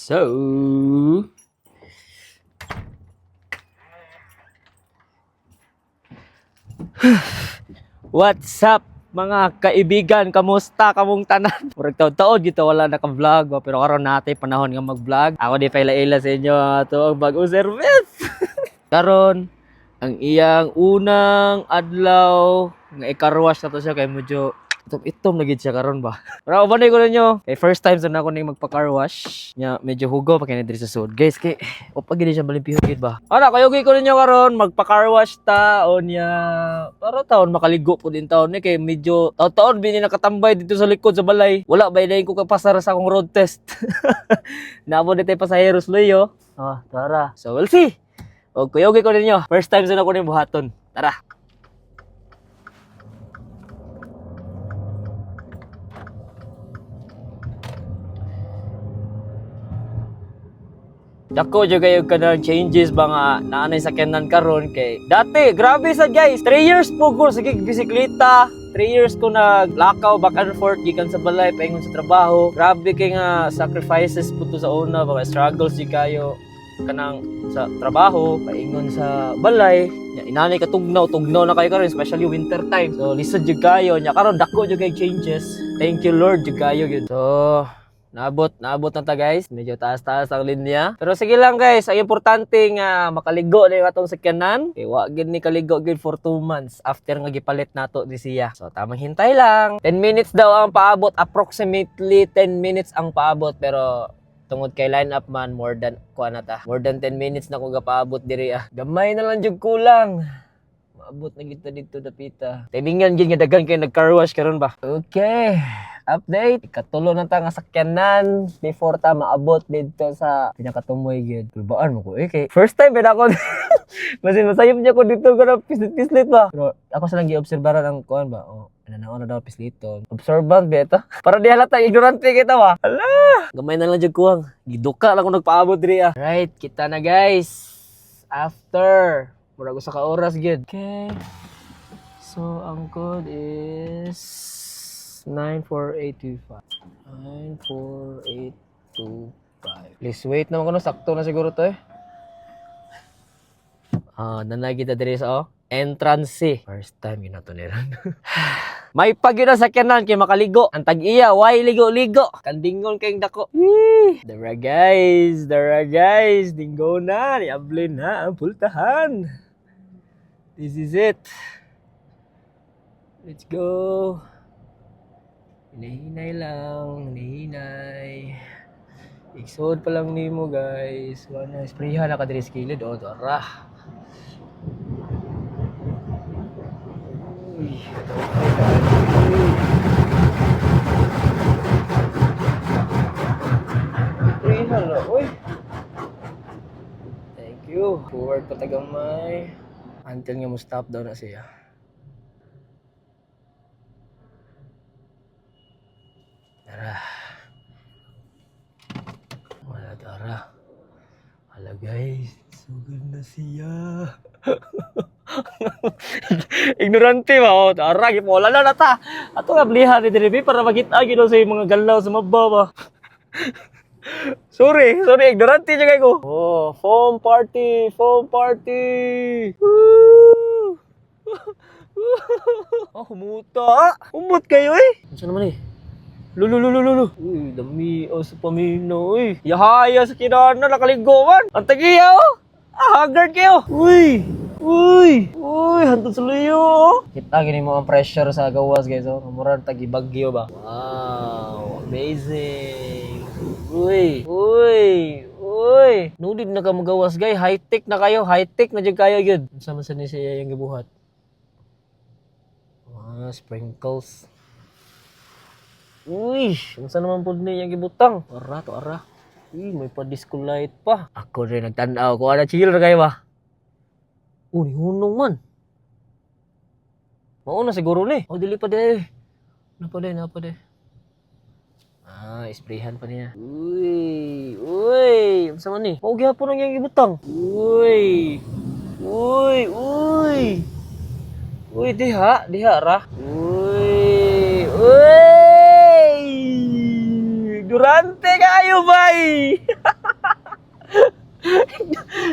So, what's up mga kaibigan? Kamusta kamong tanan? Murag taon-taon gito wala naka-vlog pero karon natay panahon nga mag-vlog. Ako di paila-ila sa inyo ato ang bag-o service. Karon ang iyang unang adlaw nga i-carwash na to siya kay medyo itom na gid siya karon ba. Pero ubanay ko ninyo. Kay first time sa nako ning magpa-car wash. Nya medyo hugaw pa kay diri sa sud. Guys, kay o pag gid siya balimpihon gid ba. Ana kayogi ko ninyo karon magpa-car wash ta o nya para taon makaligo po din taon ni kay medyo taon-taon bini nakatambay dito sa likod sa balay. Wala ba dai ko kapasara sa akong road test. Namo ditay pasaheros loyo. Tara. So we'll see. O kayogi ko ninyo. First time sa nako ning buhaton. Tara. Dako jud kayo kanang changes ba nga naanay sakyanan karon kay dati grabe sa guys 3 years po ko sa bisikleta 3 years ko naglakaw back and forth gikan sa balay paingon sa trabaho grabe kay nga sacrifices po to sa una mga struggles di kayo kanang sa trabaho paingon sa balay inanay ka tugnaw na kayo karon especially winter time so lisod jud kayo nya karon dako jud kay changes thank you Lord jud kayo gyud so Naabot na ta guys. Medyo taas-taas ang linya. Pero sige lang guys, ang importante nga makaligo na yung atong sakyanan. Kaya wa gid ni kaligo gid for 2 months after nga gipalit nato di siya. So tamang hintay lang. 10 minutes daw ang paabot. Approximately 10 minutes ang paabot pero tungod kay line up man more than 10 minutes na ko gapaabot diri Gamay na lang jud kulang. Maabot na kita dito dapita. Tiningan gid nga daghan kay nag-car wash karon ba. Okay. Update, katulo na ta nga sakyanan before ta maabot dito sa pinakatumoy gid. Kulbaan mo ko kay first time ba ako masin masayop niya ko dito kana pislit ba. Pero ako sa lang giobserbaran ang kuan ba. Nananaon na daw pisliton. Observant ba ito? Para di halata ignorante kita ba. Hala, gamay na lang jud kuwang. Giduka lang ko nagpaabot diri Right, kita na guys. After murag usa ka oras gid. Okay. So ang code is 94825. 94825. Please wait naman ko no, sakto na siguro to nanay kita diri sa entrance. First time yun na to niran. May pag yun na sakyanan kay makaligo. Ang tag-iya, why ligo-ligo? Kandingon kayong dako. Dara guys. Dinggo na, niable na ang pultahan. This is it. Let's go. Hinahinay lang, hinahinay. Iksod pa lang nimo guys. Wala sprayhan na ka diri sa kilid tara. Uy. Sprayhan na, uy. Thank you. Forward pa tagamay. Until nga mo stop daw na siya. Tara. Hala guys, sugod na siya. Ignorante ba? Tara, gipola na ta. Ato nga blihan ni diri para makita gid sa mga galaw sa mabaw ba. Sorry, ignorante jud kay ko. Foam party. Woo! Humut kayo Ano naman Lulu. Uy, dami sa pamino, Yahaya sa kinana, nakaligoman. Ang tagiya, haggard kayo. Uy, hantod sa luyo, Kita gini mo ang pressure sa gawas, guys, Murang tagi-bagyo ba? Wow, amazing. Uy. Nudid na ka magawas, guys. High-tech na kayo. High-tech na dyan kayo, yun. Sama sa ni siya yung gibuhat. Sprinkles. Uy, unsa naman pud ni yang gibutang? Ara. May pa disco light pa. Ako rin nagtanaw ko ana chill ra kayo ba. Ni hunong man. Mao na siguro ni. Dili pa de. Napa de. Sprayhan pa niya. Uy, unsa man ni? Mao gyapon ang yang gibutang. Uy, diha ra. Uy. Ignorante kayo, bay!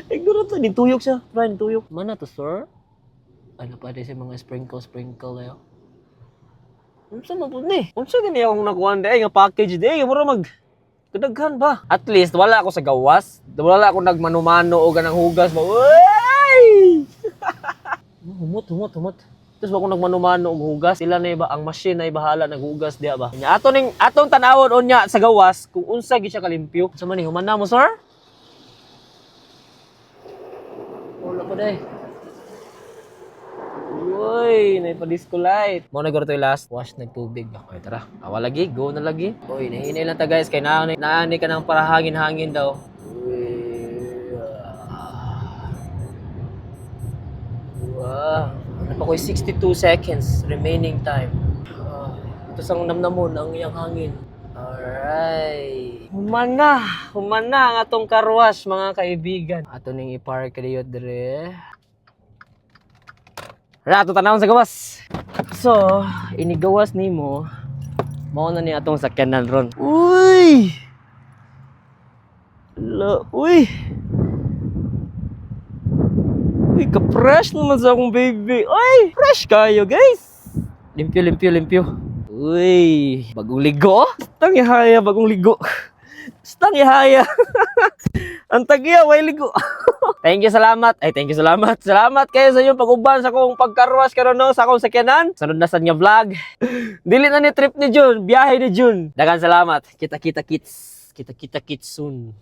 Ignorante. Nintuyok siya. Brian, tuyok. Mana to, sir? Ano pa din sa mga sprinkle kayo? Unsa man pud ni? Unsa gani akong nakuha day nga package day? Mura mag kadaghan ba? At least wala ako sa gawas. Wala ako nagmanumano o ganang hugas ba. Uy! humot. Tapos ako nagmanumano og hugas. Sila na iba ang machine na ibahala naghugas diya ba. Nya atong tanawon unya sa gawas kung unsa gi siya kalimpyo. Unsa man ni humana mo, sir? Wala pa day. Uy, naipa-disco light. Mo na garo to last wash nagtubig. Okay, tara. Awa lagi, go na lagi. Uy, nahinay lang ta guys kay naani ka nang para hangin daw. Uy. Wow. Ano pa ko'y 62 seconds remaining time. Ito sang namnamon ang iyang hangin. Alright. Humana ang atong karwash mga kaibigan. Ato ning i-park kadiyot dire. Rato tanawon sa gawas. So, inigawas nimo. Mao na ni atong sakyanan ron. Uy! Uy! Uy, ka-fresh naman sa akong baby. Uy! Fresh kayo, guys! Limpyo. Uy! Bagong ligo? Stang ihaya, bagong ligo. Stang ihaya. Ang tagiya, way ligo. Thank you, salamat. Salamat kayo sa inyong pag-uban sa akong pagkarwash karon no sa akong sakyanan. Sunod na sa niya vlog. Dili na ni trip ni Jun, biyahe ni Jun. Daghang salamat. Kita kits soon.